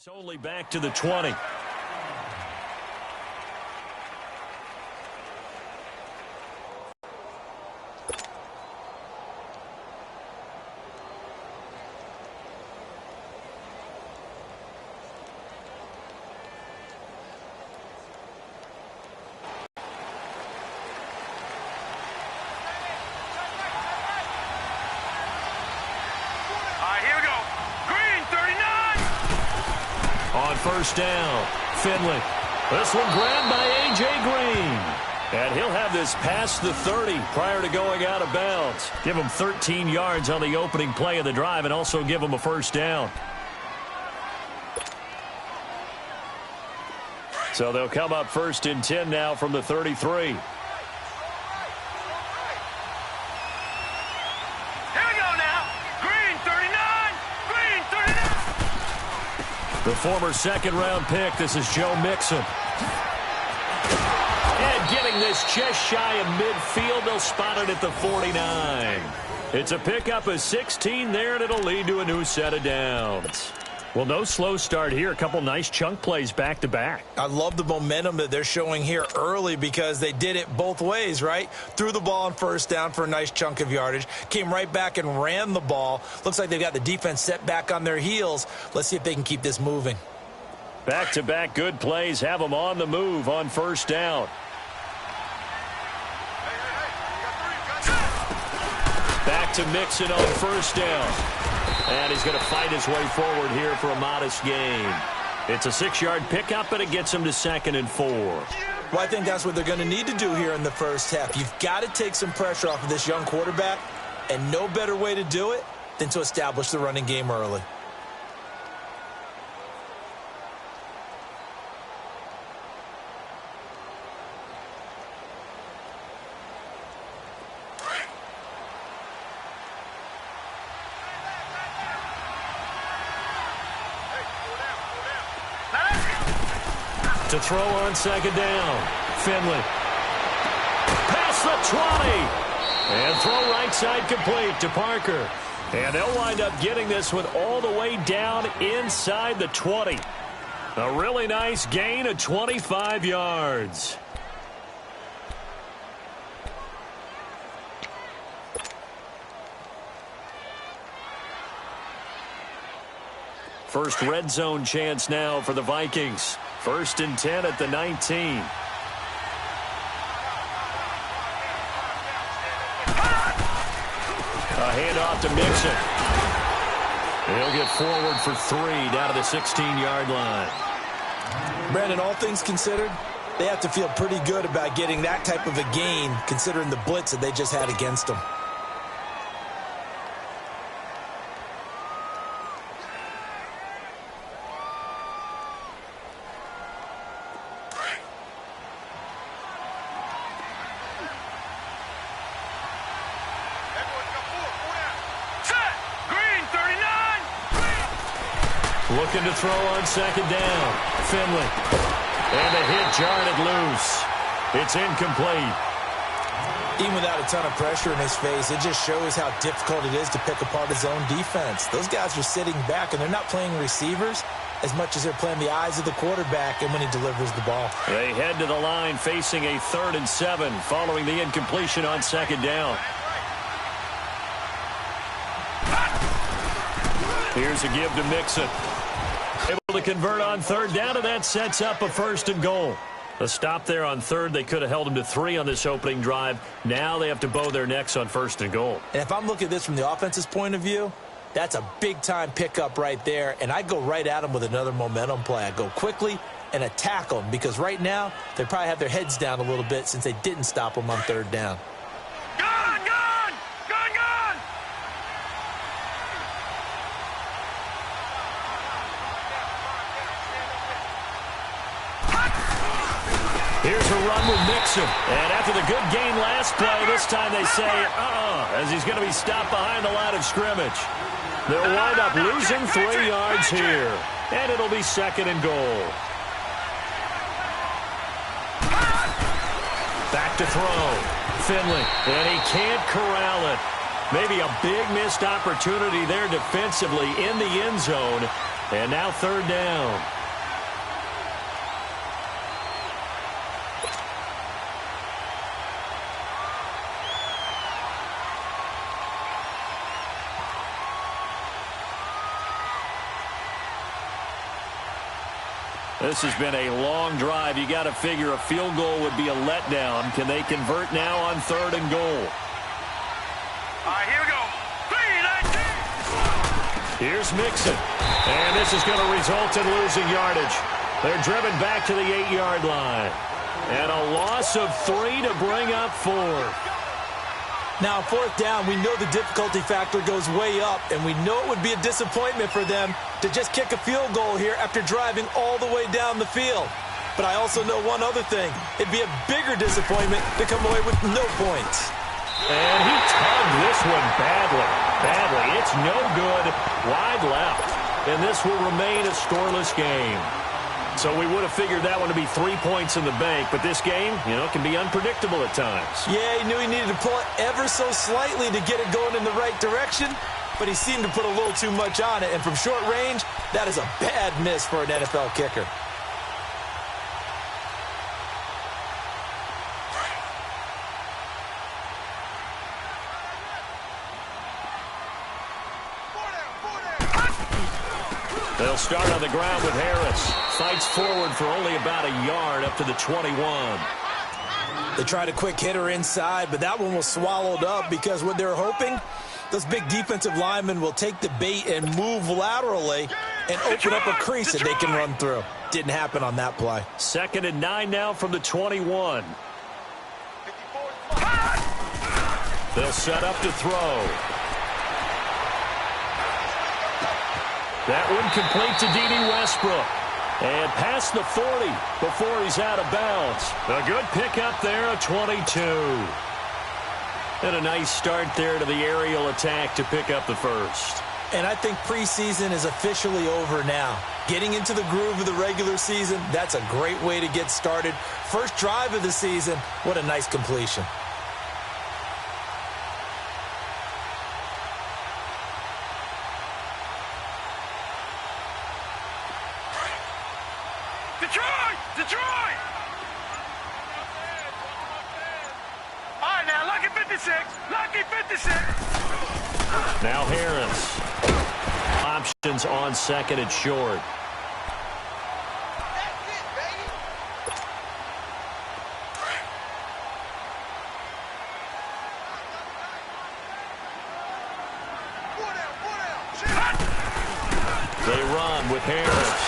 It's only back to the 20. On first down, Finley. This one grabbed by A.J. Green. And he'll have this past the 30 prior to going out of bounds. Give him 13 yards on the opening play of the drive and also give him a first down. So they'll come up first and 10 now from the 33. The former second-round pick, this is Joe Mixon. And getting this just shy of midfield, they'll spot it at the 49. It's a pickup of 16 there, and it'll lead to a new set of downs. Well, no slow start here. A couple nice chunk plays back-to-back. I love the momentum that they're showing here early because they did it both ways, right? Threw the ball on first down for a nice chunk of yardage. Came right back and ran the ball. Looks like they've got the defense set back on their heels. Let's see if they can keep this moving. Back-to-back good plays have them on the move on first down. Back to Mixon on first down. And he's going to fight his way forward here for a modest gain. It's a 6-yard pickup, and it gets him to 2nd and 4. Well, I think that's what they're going to need to do here in the first half. You've got to take some pressure off of this young quarterback, and no better way to do it than to establish the running game early. To throw on second down, Finley. Past the 20. And throw right side complete to Parker. And they'll wind up getting this one all the way down inside the 20. A really nice gain of 25 yards. First red zone chance now for the Vikings. 1st and 10 at the 19. A handoff to Mixon. He'll get forward for 3 down to the 16-yard line. Brandon, all things considered, they have to feel pretty good about getting that type of a gain considering the blitz that they just had against them. Looking to throw on second down. Finley. And a hit jarred it loose. It's incomplete. Even without a ton of pressure in his face, it just shows how difficult it is to pick apart his own defense. Those guys are sitting back, and they're not playing receivers as much as they're playing the eyes of the quarterback and when he delivers the ball. They head to the line facing a 3rd and 7 following the incompletion on second down. Here's a give to Mixon. Able to convert on 3rd down, and that sets up a 1st and goal. A stop there on 3rd. They could have held him to 3 on this opening drive. Now they have to bow their necks on 1st and goal. And if I'm looking at this from the offense's point of view, that's a big-time pickup right there, and I go right at them with another momentum play. I go quickly and attack them because right now they probably have their heads down a little bit since they didn't stop them on 3rd down. Here's a run with Mixon. And after the good gain last play, this time they say, as he's going to be stopped behind the line of scrimmage. They'll wind up losing 3 yards here. And it'll be 2nd and goal. Back to throw. Finley. And he can't corral it. Maybe a big missed opportunity there defensively in the end zone. And now third down. This has been a long drive. You got to figure a field goal would be a letdown. Can they convert now on third and goal? All right, here we go. 3-19. Here's Mixon. And this is going to result in losing yardage. They're driven back to the 8-yard line. And a loss of 3 to bring up 4. Now, fourth down, we know the difficulty factor goes way up, and we know it would be a disappointment for them to just kick a field goal here after driving all the way down the field. But I also know one other thing. It'd be a bigger disappointment to come away with no points. And he tugged this one badly. It's no good. Wide left. And this will remain a scoreless game. So we would have figured that one to be 3 points in the bank, but this game, can be unpredictable at times. Yeah, he knew he needed to pull it ever so slightly to get it going in the right direction, but he seemed to put a little too much on it, and from short range, that is a bad miss for an NFL kicker. They'll start on the ground with Harris. Fights forward for only about a yard up to the 21. They tried a quick hitter inside, but that one was swallowed up because what they're hoping, those big defensive linemen will take the bait and move laterally and open up a crease that they can run through. Didn't happen on that play. 2nd and 9 now from the 21. They'll set up to throw. That one complete to D.D. Westbrook. And past the 40 before he's out of bounds. A good pickup there, a 22. And a nice start there to the aerial attack to pick up the first. And I think preseason is officially over now. Getting into the groove of the regular season, that's a great way to get started. First drive of the season, what a nice completion. Detroit! All right, now, lucky 56. Now Harris. Options on 2nd and short. They run with Harris.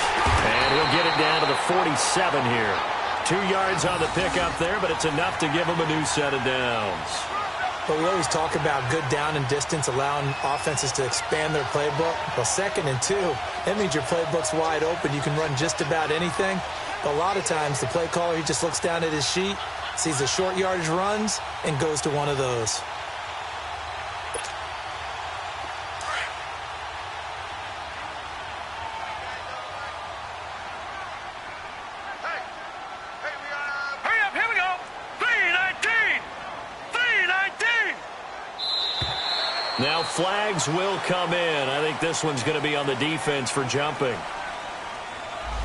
And he'll get it down to the 47 here. 2 yards on the pickup there, but it's enough to give him a new set of downs. But we always talk about good down and distance, allowing offenses to expand their playbook. Well, 2nd and 2, that means your playbook's wide open. You can run just about anything. But a lot of times, the play caller, he just looks down at his sheet, sees the short yardage runs, and goes to one of those. Now flags will come in. I think this one's going to be on the defense for jumping.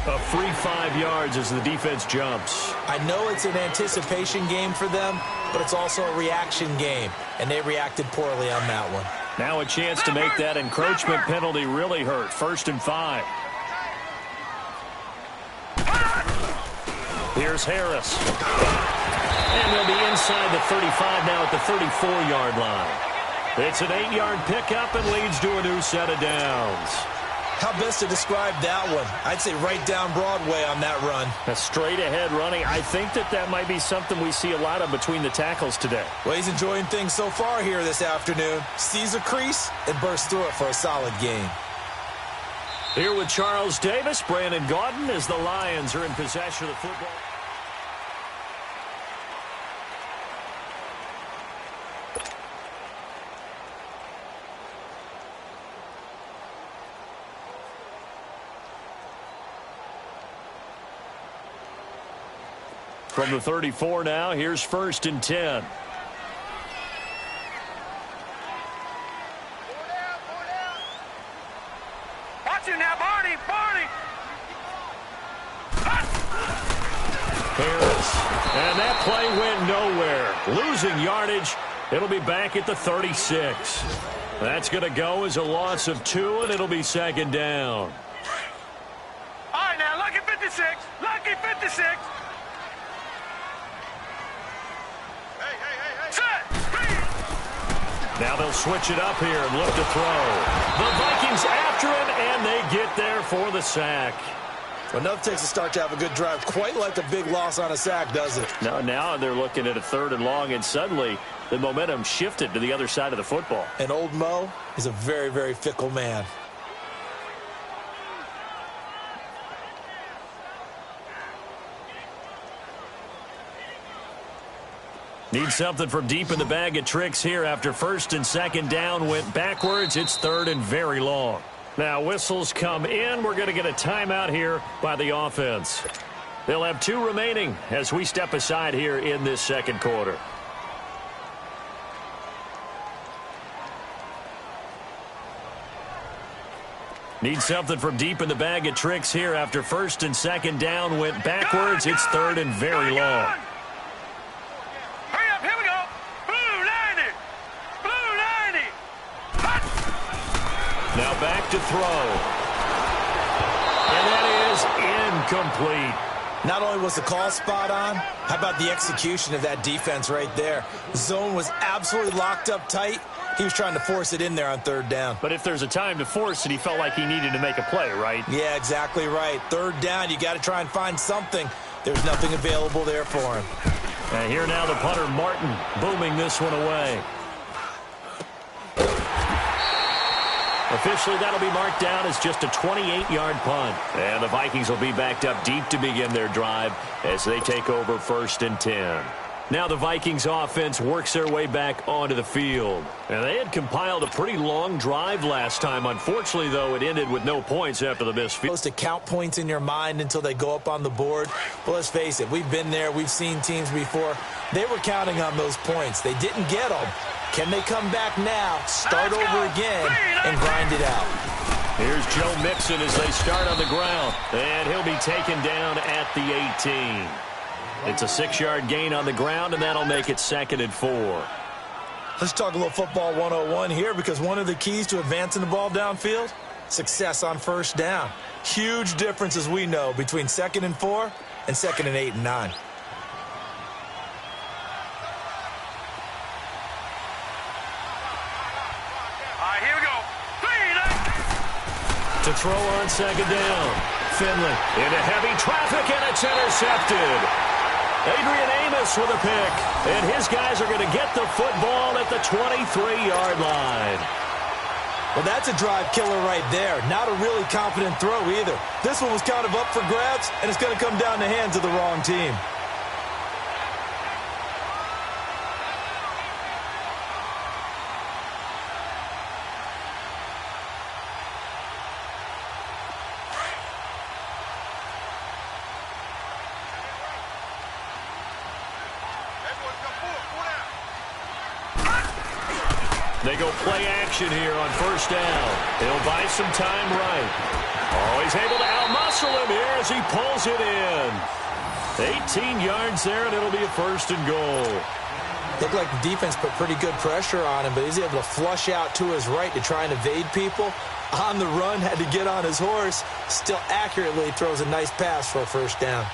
A free 5 yards as the defense jumps. I know it's an anticipation game for them, but it's also a reaction game, and they reacted poorly on that one. Now a chance to make that encroachment penalty really hurt. 1st and 5. Here's Harris. And they'll be inside the 35 now at the 34-yard line. It's an 8-yard pickup and leads to a new set of downs. How best to describe that one? I'd say right down Broadway on that run. A straight-ahead running. I think that might be something we see a lot of between the tackles today. Well, he's enjoying things so far here this afternoon. Sees a crease and bursts through it for a solid gain. Here with Charles Davis, Brandon Gaudin, as the Lions are in possession of the football. From the 34 now, here's 1st and 10. Got you now, Barney. Barney. Harris. And that play went nowhere. Losing yardage. It'll be back at the 36. That's going to go as a loss of 2, and it'll be second down. All right, now, lucky 56. Lucky 56. Set. Now they'll switch it up here and look to throw. The Vikings after him, and they get there for the sack. Well, enough takes a start to have a good drive. Quite like a big loss on a sack, does it? Now they're looking at a 3rd and long, and suddenly the momentum shifted to the other side of the football. And old Mo is a very, very fickle man. Need something from deep in the bag of tricks here after 1st and 2nd down went backwards. It's 3rd and very long. Now whistles come in. We're going to get a timeout here by the offense. They'll have 2 remaining as we step aside here in this 2nd quarter. Need something from deep in the bag of tricks here after 1st and 2nd down went backwards. It's 3rd and very long. Hurry up, here we go. Blue 90. Blue 90. Hot. Now back to throw. And that is incomplete. Not only was the call spot on, how about the execution of that defense right there? Zone was absolutely locked up tight. He was trying to force it in there on 3rd down. But if there's a time to force it, he felt like he needed to make a play, right? Yeah, exactly right. 3rd down, you got to try and find something. There's nothing available there for him. And here now the punter, Martin, booming this one away. Officially, that'll be marked down as just a 28-yard punt. And the Vikings will be backed up deep to begin their drive as they take over 1st and 10. Now the Vikings offense works their way back onto the field. And they had compiled a pretty long drive last time. Unfortunately, though, it ended with no points after the missed field. Supposed to count points in your mind until they go up on the board. But let's face it, we've been there. We've seen teams before. They were counting on those points. They didn't get them. Can they come back now, start over again, and grind it out? Here's Joe Mixon as they start on the ground. And he'll be taken down at the 18. It's a 6-yard gain on the ground, and that'll make it 2nd and 4. Let's talk a little football 101 here, because one of the keys to advancing the ball downfield, success on 1st down. Huge difference, as we know, between 2nd and 4 and 2nd and 8 and 9. All right, here we go. To throw on 2nd down. Finley into heavy traffic, and it's intercepted. Adrian Amos with a pick, and his guys are going to get the football at the 23-yard line. Well, that's a drive killer right there. Not a really confident throw either. This one was kind of up for grabs, and it's going to come down the hands of the wrong team. They go play action here on 1st down. He'll buy some time right. Oh, he's able to outmuscle him here as he pulls it in. 18 yards there, and it'll be a 1st and goal. Looked like the defense put pretty good pressure on him, but he's able to flush out to his right to try and evade people. On the run, had to get on his horse. Still accurately throws a nice pass for a 1st down.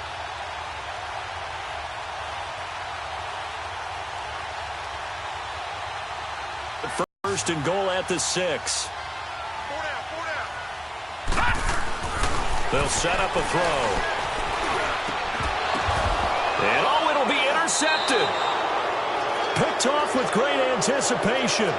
First and goal at the 6. They'll set up a throw. And oh, it'll be intercepted. Picked off with great anticipation.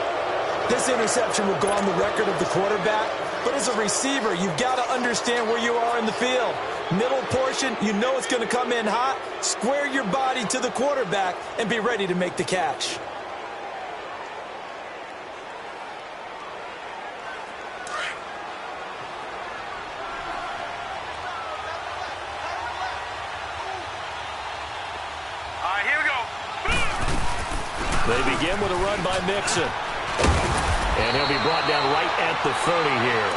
This interception will go on the record of the quarterback, but as a receiver, you've got to understand where you are in the field. Middle portion, you know it's going to come in hot. Square your body to the quarterback and be ready to make the catch. They begin with a run by Mixon. And he'll be brought down right at the 30 here.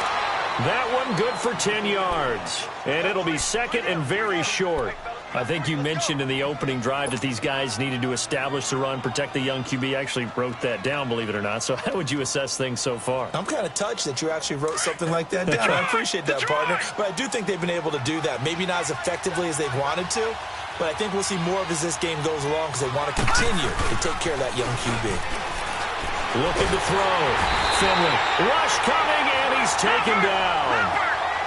That one good for 10 yards. And it'll be second and very short. I think you mentioned in the opening drive that these guys needed to establish the run, protect the young QB. I actually wrote that down, believe it or not. So how would you assess things so far? I'm kind of touched that you actually wrote something like that down. I appreciate that, partner. But I do think they've been able to do that. Maybe not as effectively as they've wanted to, but I think we'll see more of as this game goes along because they want to continue to take care of that young QB. Looking to throw. Finley. Rush coming, and he's taken down.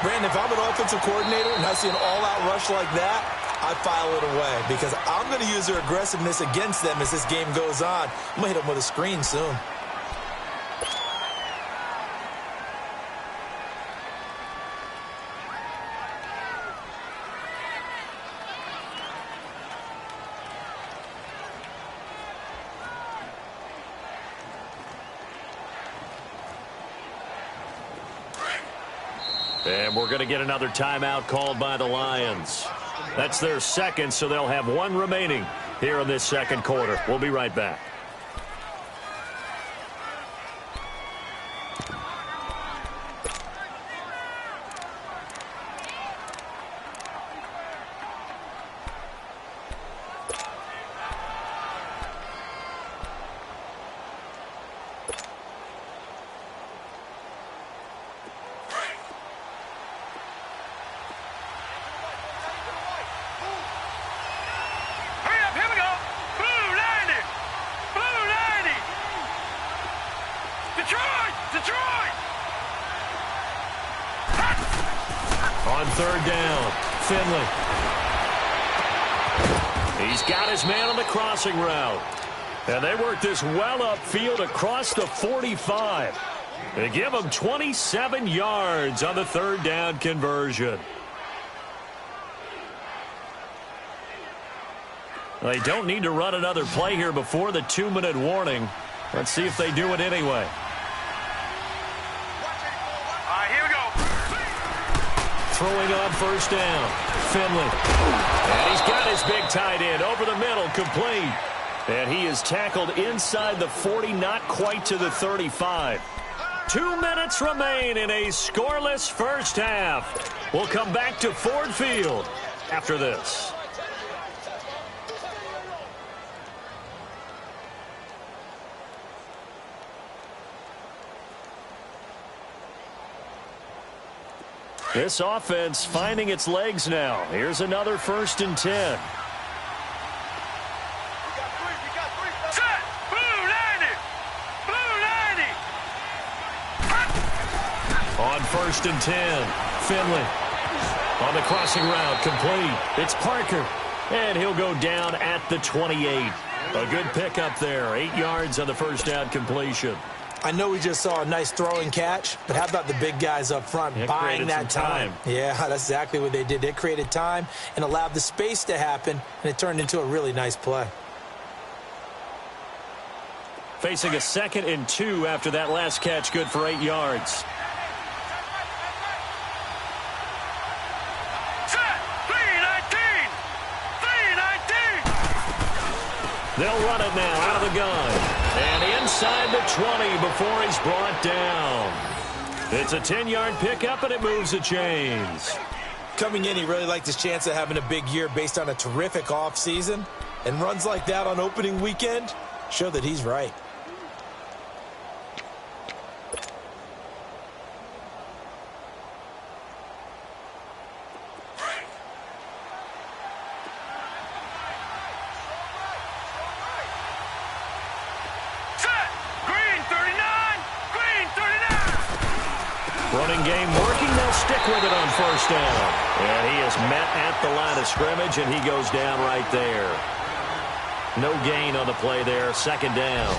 Brandon, if I'm an offensive coordinator and I see an all-out rush like that, I file it away because I'm going to use their aggressiveness against them as this game goes on. I'm going to hit them with a screen soon. And we're going to get another timeout called by the Lions. That's their second, so they'll have one remaining here in this second quarter. We'll be right back. On third down, Finley. He's got his man on the crossing route. And they work this well upfield across the 45. They give him 27 yards on the third down conversion. They don't need to run another play here before the 2-minute warning. Let's see if they do it anyway. Throwing on first down, Finley. And he's got his big tight end over the middle, complete. And he is tackled inside the 40, not quite to the 35. 2 minutes remain in a scoreless first half. We'll come back to Ford Field after this. This offense finding its legs now. Here's another 1st and 10. Set! Blue 90! Blue 90! On 1st and 10, Finley. On the crossing route, complete. It's Parker. And he'll go down at the 28. A good pickup there. 8 yards on the first down completion. I know we just saw a nice throwing catch, but how about the big guys up front buying that time? Yeah, that's exactly what they did. They created time and allowed the space to happen, and it turned into a really nice play. Facing a 2nd and 2 after that last catch, good for 8 yards. Set! 319! 319! They'll run it now out of the gun. And inside the 20 before he's brought down. It's a 10-yard pickup, and it moves the chains. Coming in, he really liked his chance of having a big year based on a terrific offseason. And runs like that on opening weekend show that he's right. Running game working. They'll stick with it on first down. And he is met at the line of scrimmage, and he goes down right there. No gain on the play there. 2nd down.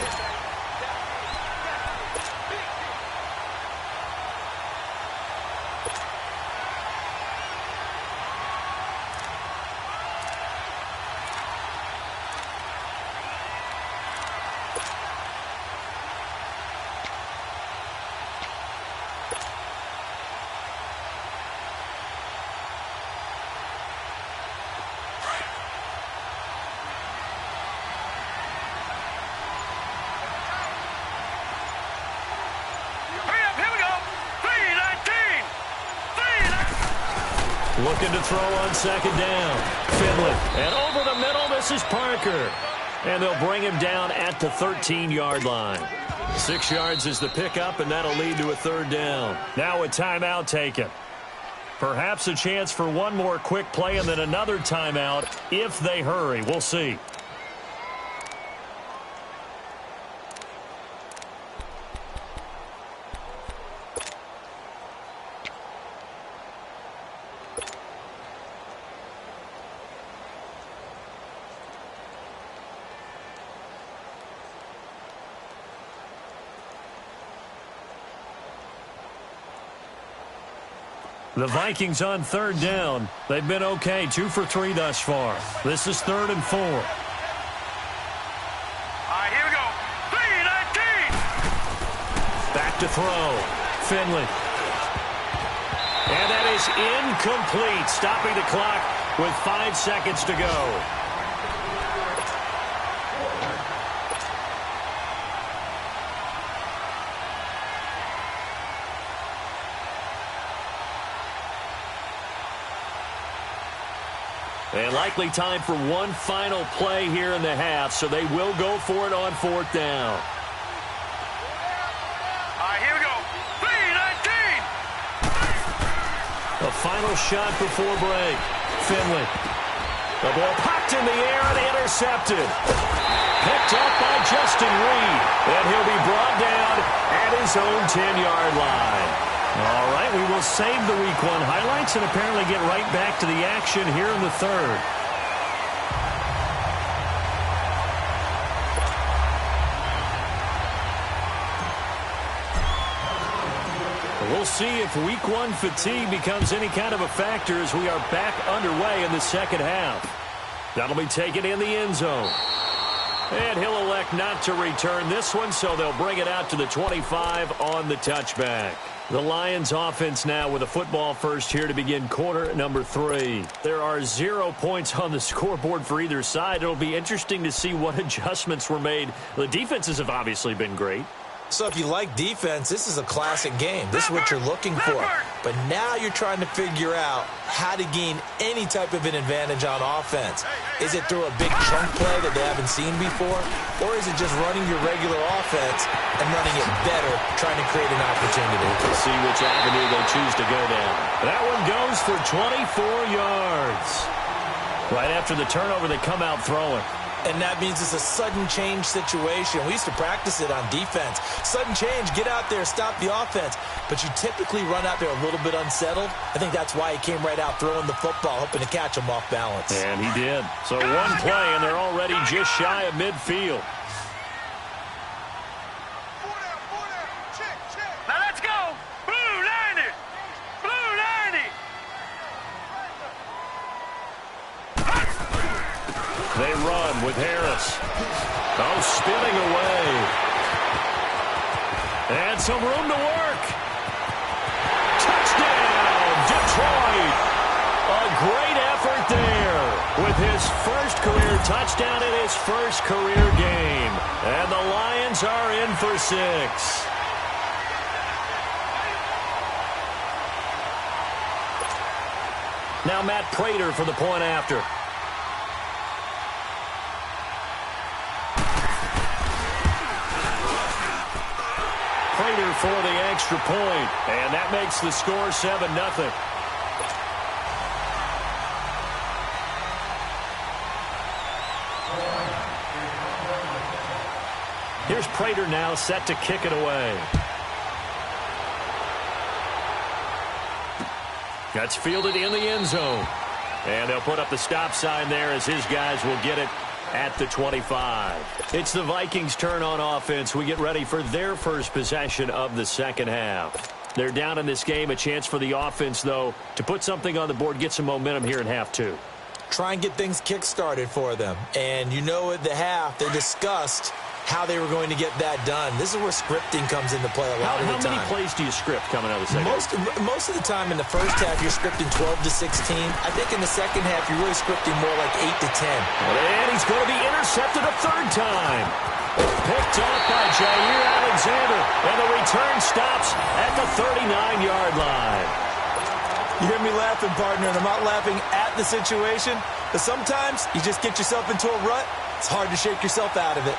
Looking to throw on second down. Finley. And over the middle, this is Parker. And they'll bring him down at the 13-yard line. 6 yards is the pickup, and that'll lead to a third down. Now a timeout taken. Perhaps a chance for one more quick play and then another timeout if they hurry. We'll see. The Vikings on third down. They've been okay, 2 for 3 thus far. This is 3rd and 4. All right, here we go. 3-19. Back to throw. Finley. And that is incomplete, stopping the clock with 5 seconds to go. And likely time for one final play here in the half, so they will go for it on 4th down. All right, here we go. 3-19. A final shot before break. Finley. The ball popped in the air and intercepted. Picked up by Justin Reed. And he'll be brought down at his own 10-yard line. All right, we will save the Week 1 highlights and apparently get right back to the action here in the 3rd. We'll see if Week 1 fatigue becomes any kind of a factor as we are back underway in the second half. That'll be taken in the end zone. And he'll elect not to return this one, so they'll bring it out to the 25 on the touchback. The Lions offense now with a football first here to begin quarter number 3. There are 0 points on the scoreboard for either side. It'll be interesting to see what adjustments were made. The defenses have obviously been great. So if you like defense, this is a classic game. This is what you're looking for. But now you're trying to figure out how to gain any type of an advantage on offense. Is it through a big chunk play that they haven't seen before? Or is it just running your regular offense and running it better, trying to create an opportunity? We'll see which avenue they choose to go down. That one goes for 24 yards. Right after the turnover, they come out throwing. And that means it's a sudden change situation. We used to practice it on defense. Sudden change, get out there, stop the offense. But you typically run out there a little bit unsettled. I think that's why he came right out throwing the football, hoping to catch him off balance. And he did. So one play, and they're already just shy of midfield. Now let's go. Blue 90. Blue 90. They run with Harris. Oh, spinning away. And some room to work. Touchdown, Detroit. A great effort there with his first career touchdown in his first career game. And the Lions are in for 6. Now Matt Prater for the point after. Prater for the extra point, and that makes the score 7-0. Here's Prater now set to kick it away. That's fielded in the end zone. And they'll put up the stop sign there as his guys will get it at the 25. It's the Vikings' turn on offense. We get ready for their first possession of the second half. They're down in this game. A chance for the offense, though, to put something on the board, get some momentum here in half 2. Try and get things kick-started for them. And you know at the half, they discussed how they were going to get that done. This is where scripting comes into play a lot of the time. How many plays do you script coming out of the second half? Most of the time in the first half, you're scripting 12 to 16. I think in the second half, you're really scripting more like 8 to 10. And he's going to be intercepted a third time. Picked off by Jair Alexander. And the return stops at the 39-yard line. You hear me laughing, partner, and I'm not laughing at the situation, but sometimes you just get yourself into a rut. It's hard to shake yourself out of it.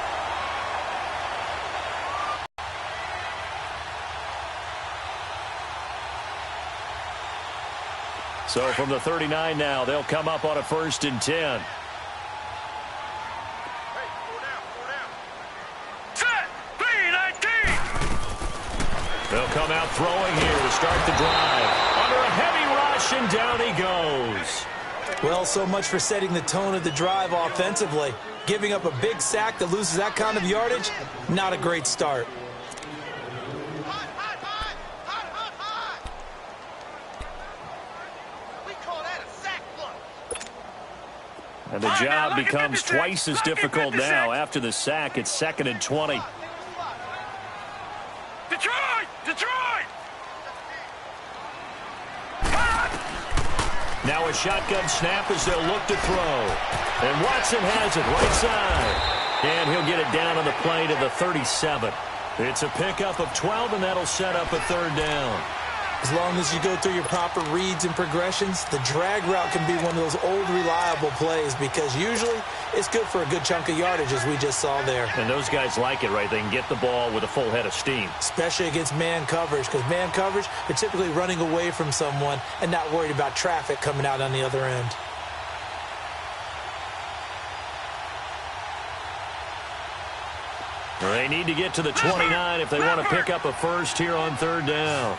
So from the 39 now, they'll come up on a 1st and 10. They'll come out throwing here to start the drive. Under a heavy rush, and down he goes. Well, so much for setting the tone of the drive offensively. Giving up a big sack that loses that kind of yardage, not a great start. We call that a sack block. And the job becomes twice as difficult now. After the sack, it's 2nd and 20. Detroit! Detroit! Now a shotgun snap as they'll look to throw. And Watson has it right side. And he'll get it down on the play to the 37. It's a pickup of 12, and that'll set up a 3rd down. As long as you go through your proper reads and progressions, the drag route can be one of those old reliable plays because usually it's good for a good chunk of yardage, as we just saw there. And those guys like it, right? They can get the ball with a full head of steam. Especially against man coverage, because man coverage, they're typically running away from someone and not worried about traffic coming out on the other end. They need to get to the 29 if they want to pick up a first here on 3rd down.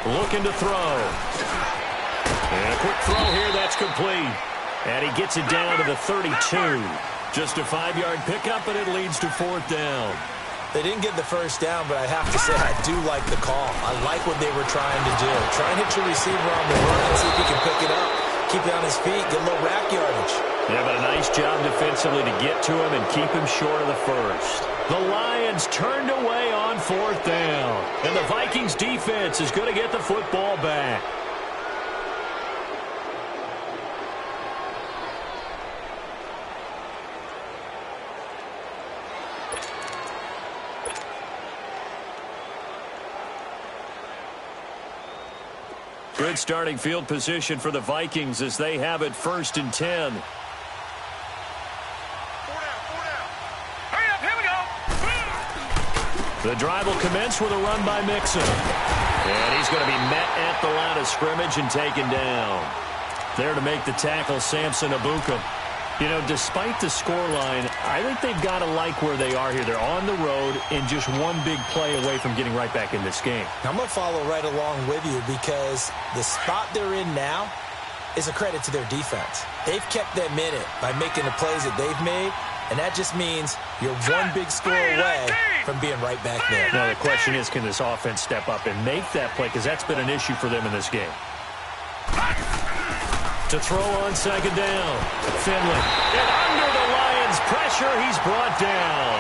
Looking to throw. And a quick throw here, that's complete. And he gets it down to the 32. Just a 5-yard pickup, and it leads to 4th down. They didn't get the first down, but I have to say I do like the call. I like what they were trying to do. Try and hit your receiver on the run and see if he can pick it up. Keep it on his feet, get a little rack yardage. Yeah, but a nice job defensively to get to him and keep him short of the first. The Lions turned away on 4th down. And the Vikings defense is going to get the football back. Good starting field position for the Vikings as they have it 1st and 10. The drive will commence with a run by Mixon. And he's going to be met at the line of scrimmage and taken down. There to make the tackle, Samson Ebukam. You know, despite the scoreline, I think they've got to like where they are here. They're on the road and just one big play away from getting right back in this game. I'm going to follow right along with you because the spot they're in now is a credit to their defense. They've kept them in it by making the plays that they've made, and that just means you're one big score away from being right back there. Now, the question is, can this offense step up and make that play? Because that's been an issue for them in this game. To throw on 2nd down. Finley. And under the Lions' pressure, he's brought down.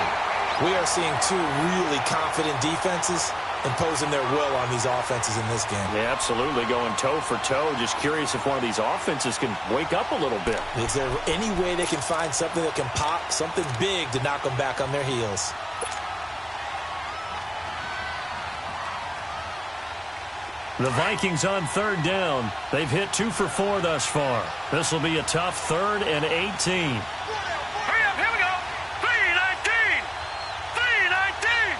We are seeing two really confident defenses imposing their will on these offenses in this game. Yeah, absolutely. Going toe for toe. Just curious if one of these offenses can wake up a little bit. Is there any way they can find something that can pop, something big to knock them back on their heels? The Vikings on 3rd down. They've hit 2 for 4 thus far. This will be a tough 3rd and 18. Hurry up, here we go. 3-19. 3-19.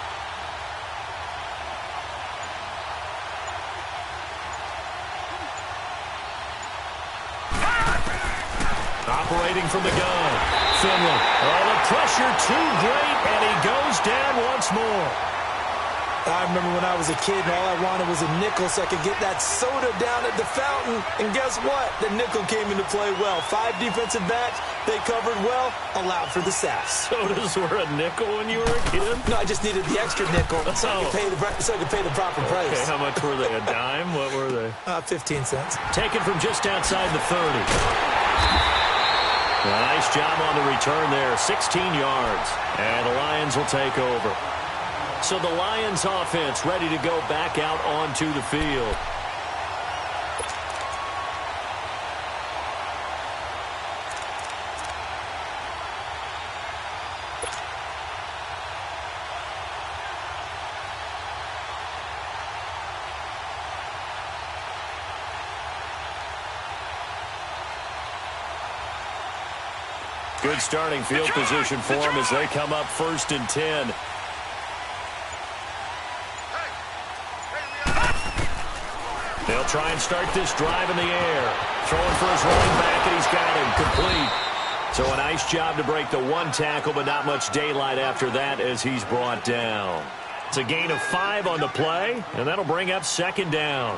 Operating from the gun. Finley. Oh, the pressure too great, and he goes down once more. I remember when I was a kid and all I wanted was a nickel so I could get that soda down at the fountain. And guess what? The nickel came into play well. 5 defensive backs, they covered well, allowed for the sacks. Sodas were a nickel when you were a kid? No, I just needed the extra nickel so I could pay the proper price. Okay, how much were they? A dime? What were they? 15 cents. Taken from just outside the 30. A nice job on the return there, 16 yards. And the Lions will take over. So the Lions offense ready to go back out onto the field. Good starting field position for them as they come up 1st and 10. They'll try and start this drive in the air. Throwing for his running back, and he's got him complete. So a nice job to break the 1 tackle, but not much daylight after that as he's brought down. It's a gain of 5 on the play, and that'll bring up 2nd down.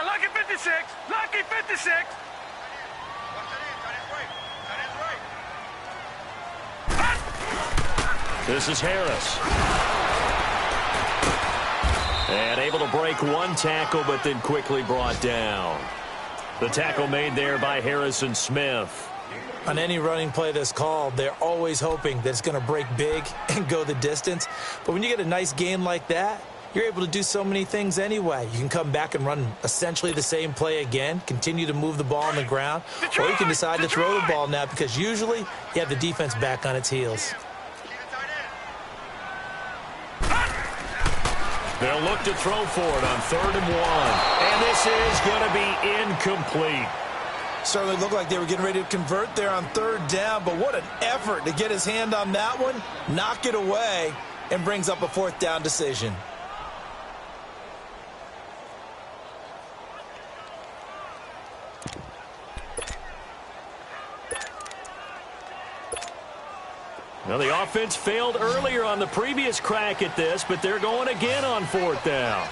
Lucky 56! Lucky 56! This is Harris. And able to break 1 tackle, but then quickly brought down. The tackle made there by Harrison Smith. On any running play that's called, they're always hoping that it's going to break big and go the distance. But when you get a nice gain like that, you're able to do so many things anyway. You can come back and run essentially the same play again, continue to move the ball on the ground, or you can decide to throw the ball now because usually you have the defense back on its heels. They'll look to throw for it on 3rd and 1. And this is going to be incomplete. Certainly looked like they were getting ready to convert there on 3rd down, but what an effort to get his hand on that one, knock it away, and brings up a 4th down decision. Well, the offense failed earlier on the previous crack at this, but they're going again on 4th down.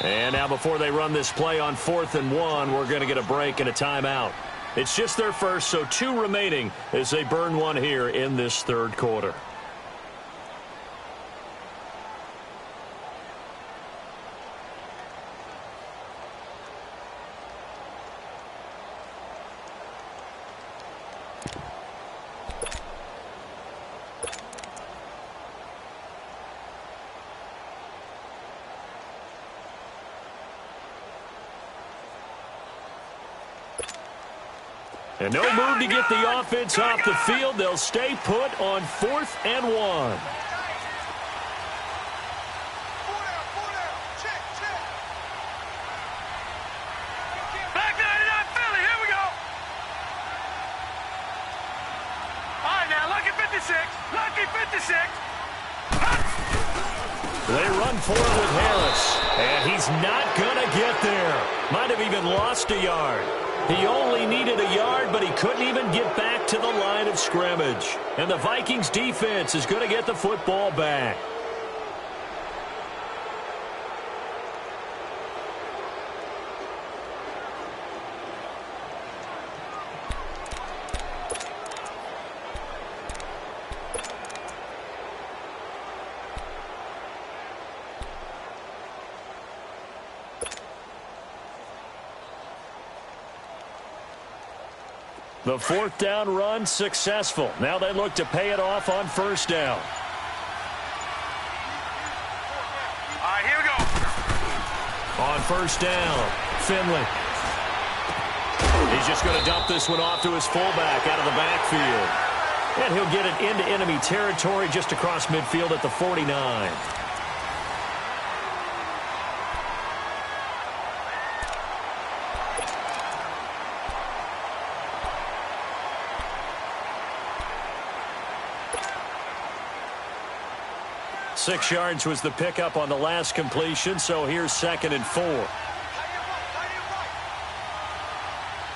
And now before they run this play on 4th and 1, we're going to get a break and a timeout. It's just their first, so 2 remaining as they burn 1 here in this 3rd quarter. And no move to get the offense off the field. They'll stay put on 4th and 1. Back 99 Philly, here we go. All right, now, lucky 56. Lucky 56. They run for it with Harris. And he's not going to get there. Might have even lost a yard. He only needed a yard, but he couldn't even get back to the line of scrimmage. And the Vikings defense is going to get the football back. The 4th down run successful. Now they look to pay it off on 1st down. All right, here we go. On 1st down, Finley. He's just going to dump this one off to his fullback out of the backfield. And he'll get it into enemy territory just across midfield at the 49. Six yards was the pickup on the last completion, so here's 2nd and 4.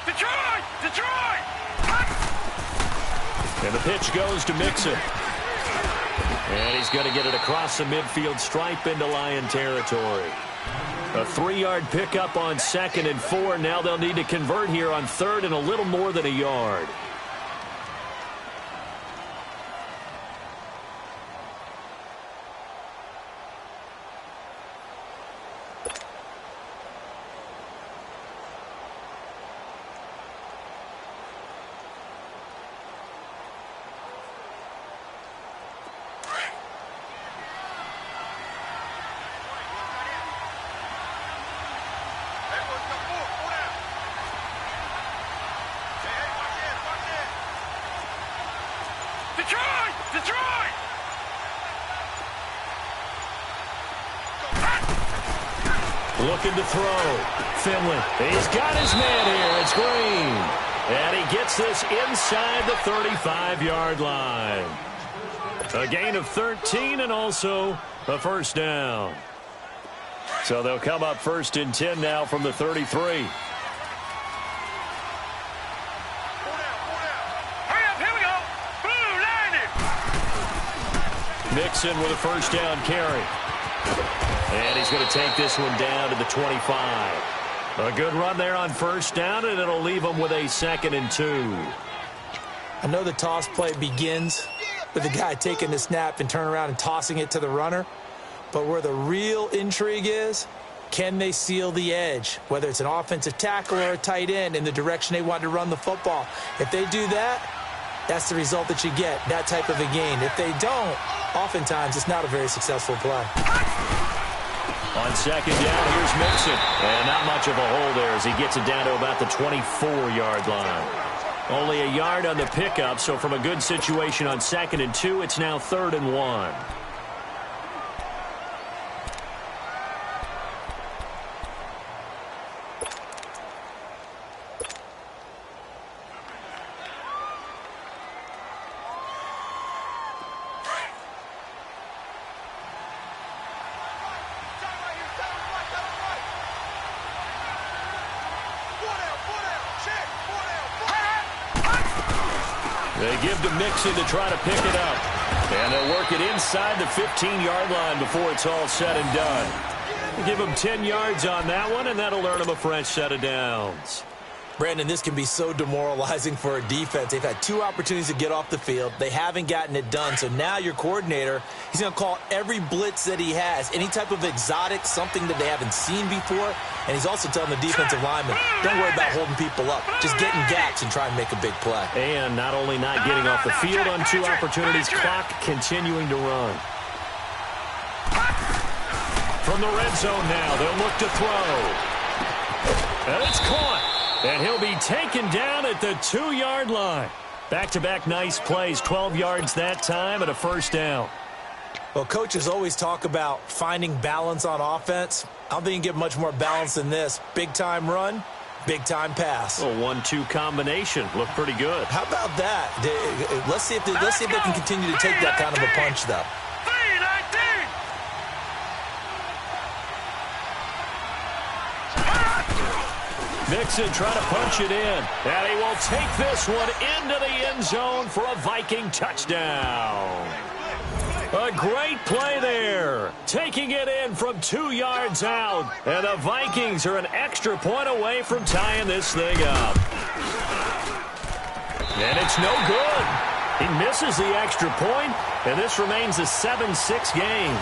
Detroit! Detroit! And the pitch goes to Mixon. And he's going to get it across the midfield stripe into Lion territory. A 3-yard pickup on 2nd and 4. Now they'll need to convert here on 3rd and a little more than a yard. Detroit! Detroit! Looking to throw. Finley. He's got his man here. It's Green. And he gets this inside the 35-yard line. A gain of 13 and also a first down. So they'll come up 1st and 10 now from the 33. Hurry up, here we go. Blue 90. Mixon with a first down carry. And he's going to take this one down to the 25. A good run there on first down, and it'll leave him with a 2nd and 2. I know the toss play begins with the guy taking the snap and turn around and tossing it to the runner. But where the real intrigue is, can they seal the edge, whether it's an offensive tackle or a tight end, in the direction they want to run the football? If they do that, that's the result that you get, that type of a gain. If they don't, oftentimes it's not a very successful play. On 2nd down, here's Mixon. And not much of a hole there as he gets it down to about the 24-yard line. Only a yard on the pickup, so from a good situation on 2nd and 2, it's now 3rd and 1. They give to Mixon to try to pick it up. And they'll work it inside the 15-yard line before it's all said and done. We'll give them 10 yards on that one, and that'll earn them a fresh set of downs. Brandon, this can be so demoralizing for a defense. They've had 2 opportunities to get off the field. They haven't gotten it done. So now your coordinator, he's going to call every blitz that he has, any type of exotic, something that they haven't seen before. And he's also telling the defensive lineman, don't worry about holding people up. Just get in gaps and try and make a big play. And not only not getting off the field on 2 opportunities, clock continuing to run. From the red zone now, they'll look to throw. And it's caught. And he'll be taken down at the 2-yard line. Back-to-back nice plays, 12 yards that time and a first down. Well, coaches always talk about finding balance on offense. I don't think you can get much more balance than this. Big-time run, big-time pass. A 1-2 combination. Looked pretty good. How about that? Let's see if they can continue to take that kind of a punch, though. Mixon trying to punch it in. And he will take this one into the end zone for a Viking touchdown. A great play there. Taking it in from 2 yards out. And the Vikings are an extra point away from tying this thing up. And it's no good. He misses the extra point, and this remains a 7-6 game.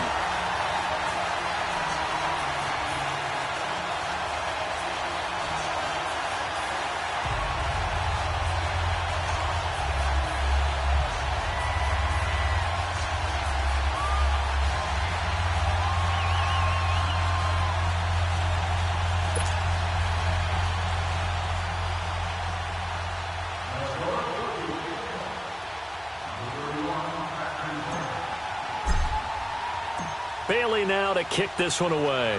Bailey now to kick this one away.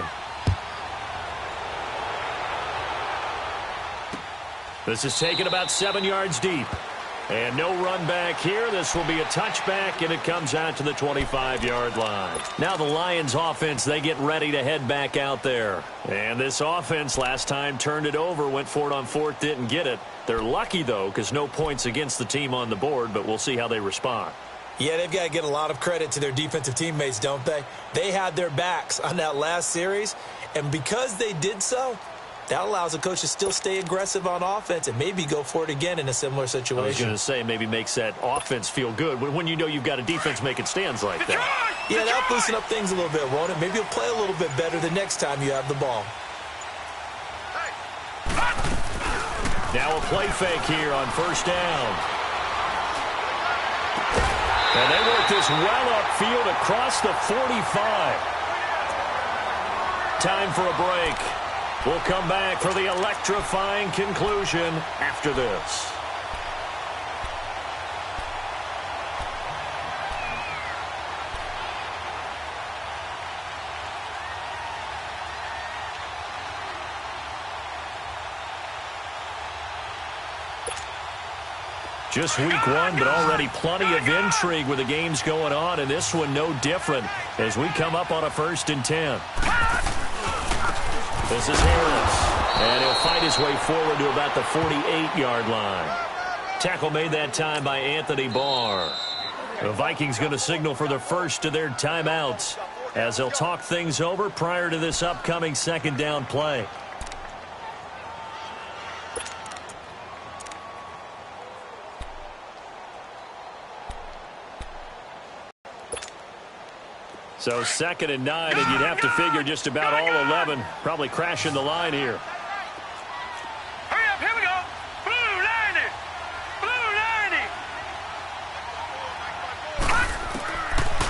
This is taken about 7 yards deep. And no run back here. This will be a touchback, and it comes out to the 25-yard line. Now the Lions offense, they get ready to head back out there. And this offense last time turned it over, went for it on 4th, didn't get it. They're lucky, though, because no points against the team on the board, but we'll see how they respond. Yeah, they've got to get a lot of credit to their defensive teammates, don't they? They had their backs on that last series, and because they did so, that allows the coach to still stay aggressive on offense and maybe go for it again in a similar situation. I was going to say maybe makes that offense feel good when you know you've got a defense making stands like that. Yeah, that'll loosen up things a little bit, won't it? Maybe you'll play a little bit better the next time you have the ball. Now a play fake here on first down. And they work this well upfield across the 45. Time for a break. We'll come back for the electrifying conclusion after this. Just week one, but already plenty of intrigue with the games going on, and this one no different as we come up on a 1st and 10. This is Harris, and he'll fight his way forward to about the 48-yard line. Tackle made that time by Anthony Barr. The Vikings going to signal for the first of their timeouts as they'll talk things over prior to this upcoming 2nd down play. So 2nd and 9, and you'd have to figure just about all 11 probably crashing the line here. Hurry up, here we go. Blue 90. Blue 90.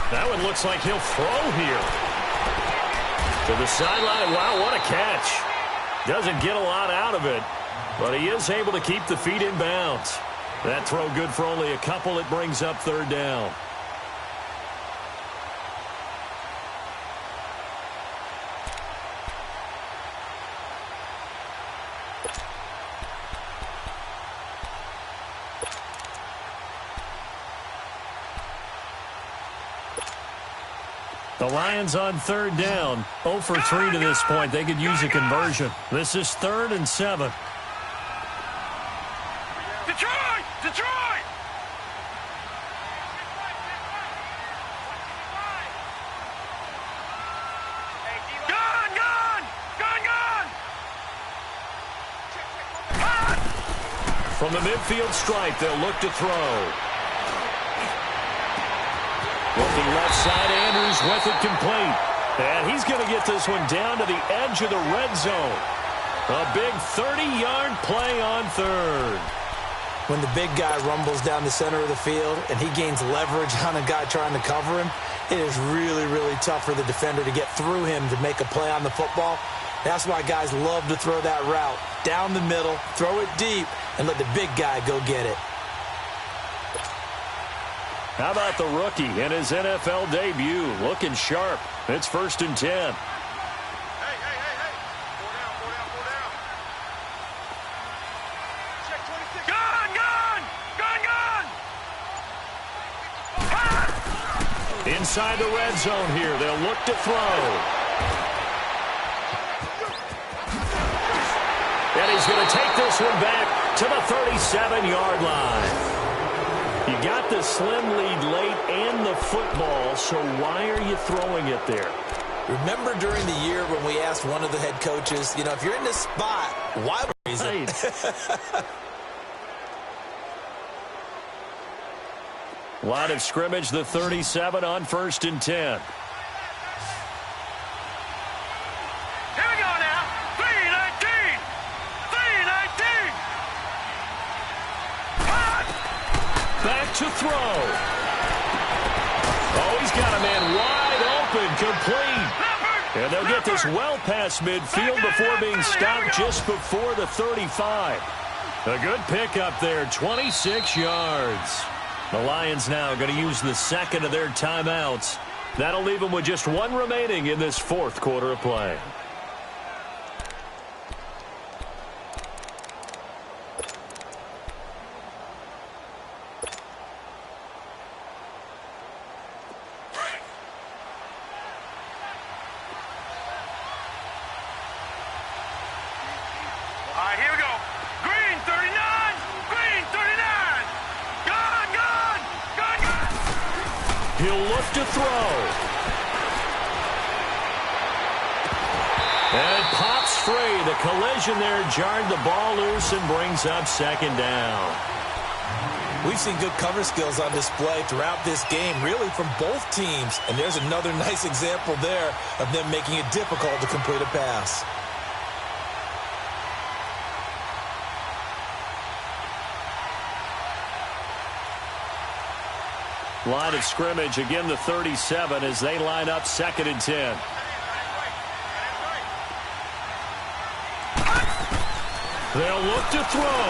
That one looks like he'll throw here. To the sideline. Wow, what a catch. Doesn't get a lot out of it, but he is able to keep the feet in bounds. That throw good for only a couple. It brings up 3rd down. The Lions on 3rd down. 0 for 3 to this point. They could use a conversion. This is 3rd and 7. Detroit! Detroit! Gun! Gun! Gun! Gun! From the midfield stripe, they'll look to throw. Looking left side, Andrews with it complete. And he's going to get this one down to the edge of the red zone. A big 30-yard play on 3rd. When the big guy rumbles down the center of the field and he gains leverage on a guy trying to cover him, it is really, really tough for the defender to get through him to make a play on the football. That's why guys love to throw that route. Down the middle, throw it deep, and let the big guy go get it. How about the rookie in his NFL debut? Looking sharp. It's 1st and 10. Hey, hey, hey, hey. 4 down, 4 down, 4 down. Check 26. Gun! Gun! Gun! Inside the red zone here. They'll look to throw. And he's going to take this one back to the 37-yard line. You got the slim lead late and the football, so why are you throwing it there? Remember during the year when we asked one of the head coaches, you know, if you're in this spot, why raise it? Line of scrimmage, the 37 on 1st and 10. Here we go now. 319. 319. Back to throw. Oh, he's got a man wide open, complete. And they'll get this well past midfield before being stopped just before the 35. A good pickup there, 26 yards. The Lions now going to use the 2nd of their timeouts. That'll leave them with just 1 remaining in this 4th quarter of play. All right, here we go. Green 39. Green 39. Gun! Gun! Gun! Gun! He'll look to throw. And it pops free. The collision there jarred the ball loose and brings up 2nd down. We've seen good cover skills on display throughout this game, really from both teams. And there's another nice example there of them making it difficult to complete a pass. Line of scrimmage, again the 37 as they line up 2nd and 10. They'll look to throw.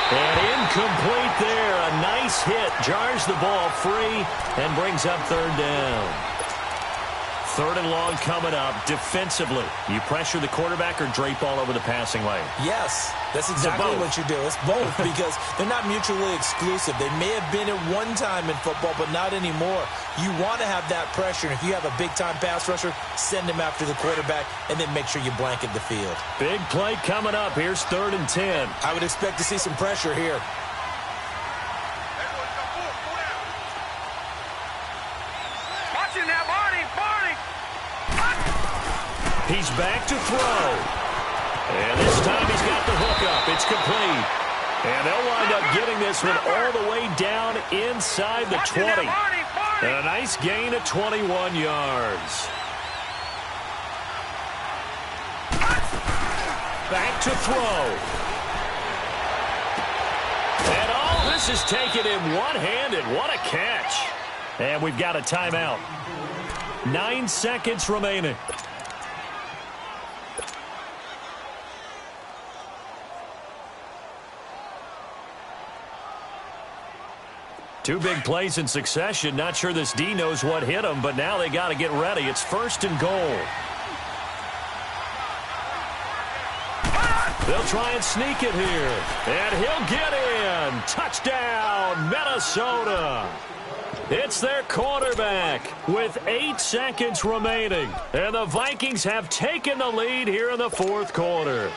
And incomplete there. A nice hit. Jars the ball free and brings up 3rd down. 3rd and long coming up. Defensively, you pressure the quarterback or drape all over the passing lane? Yes, that's exactly what you do. It's both because they're not mutually exclusive. They may have been at one time in football, but not anymore. You want to have that pressure, and if you have a big-time pass rusher, send him after the quarterback, and then make sure you blanket the field. Big play coming up. Here's 3rd and 10. I would expect to see some pressure here. He's back to throw. And this time he's got the hook up. It's complete. And they'll wind up getting this one all the way down inside the 20. And a nice gain of 21 yards. Back to throw. And all this is taken in one-handed. What a catch. And we've got a timeout. 9 seconds remaining. Two big plays in succession. Not sure this D knows what hit him, but now they got to get ready. It's 1st and goal. They'll try and sneak it here. And he'll get in. Touchdown, Minnesota. It's their quarterback with 8 seconds remaining. And the Vikings have taken the lead here in the 4th quarter.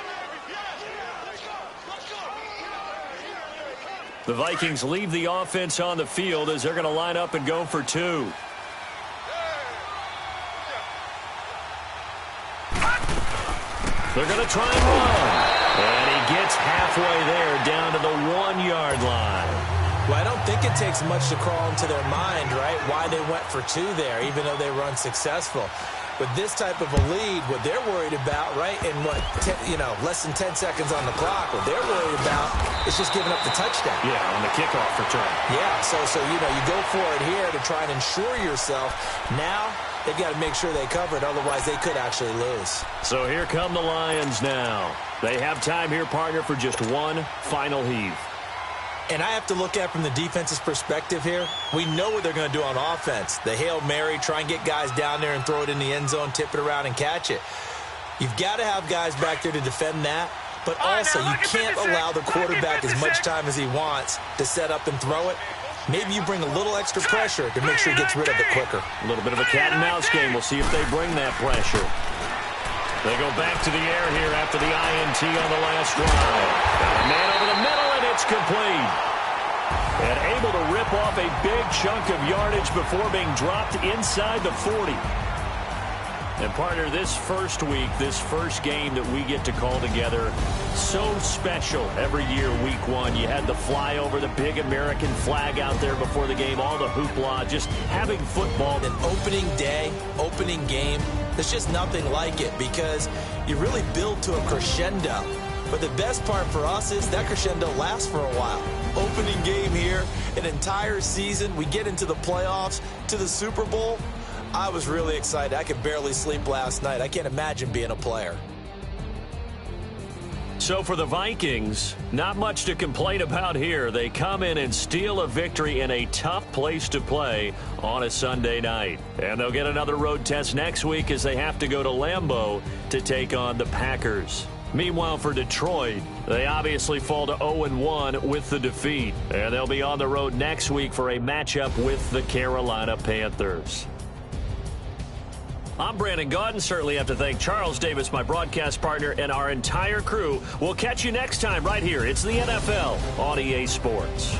The Vikings leave the offense on the field as they're going to line up and go for 2. They're going to try and run. And he gets halfway there down to the 1-yard line. Well, I don't think it takes much to crawl into their mind, right, why they went for 2 there, even though they were unsuccessful. With this type of a lead, what they're worried about, right, and less than 10 seconds on the clock, what they're worried about is just giving up the touchdown. Yeah, on the kickoff return. Yeah, so you go for it here to try and ensure yourself. Now they've got to make sure they cover it, otherwise they could actually lose. So here come the Lions now. They have time here, partner, for just one final heave. And I have to look at from the defense's perspective here. We know what they're going to do on offense. The Hail Mary, try and get guys down there and throw it in the end zone, tip it around and catch it. You've got to have guys back there to defend that. But also, you can't allow the quarterback as much time as he wants to set up and throw it. Maybe you bring a little extra pressure to make sure he gets rid of it quicker. A little bit of a cat and mouse game. We'll see if they bring that pressure. They go back to the air here after the INT on the last drive. Got a man over the middle, and it's complete. And able to rip off a big chunk of yardage before being dropped inside the 40. And, partner, this first week, this first game that we get to call together, so special every year, week 1. You had the flyover, the big American flag out there before the game, all the hoopla, just having football. An opening day, opening game, there's just nothing like it because you really build to a crescendo. But the best part for us is that crescendo lasts for a while. Opening game here, an entire season, we get into the playoffs, to the Super Bowl. I was really excited. I could barely sleep last night. I can't imagine being a player. So for the Vikings, not much to complain about here. They come in and steal a victory in a tough place to play on a Sunday night. And they'll get another road test next week as they have to go to Lambeau to take on the Packers. Meanwhile, for Detroit, they obviously fall to 0-1 with the defeat. And they'll be on the road next week for a matchup with the Carolina Panthers. I'm Brandon Gaudin. Certainly have to thank Charles Davis, my broadcast partner, and our entire crew. We'll catch you next time right here. It's the NFL on EA Sports.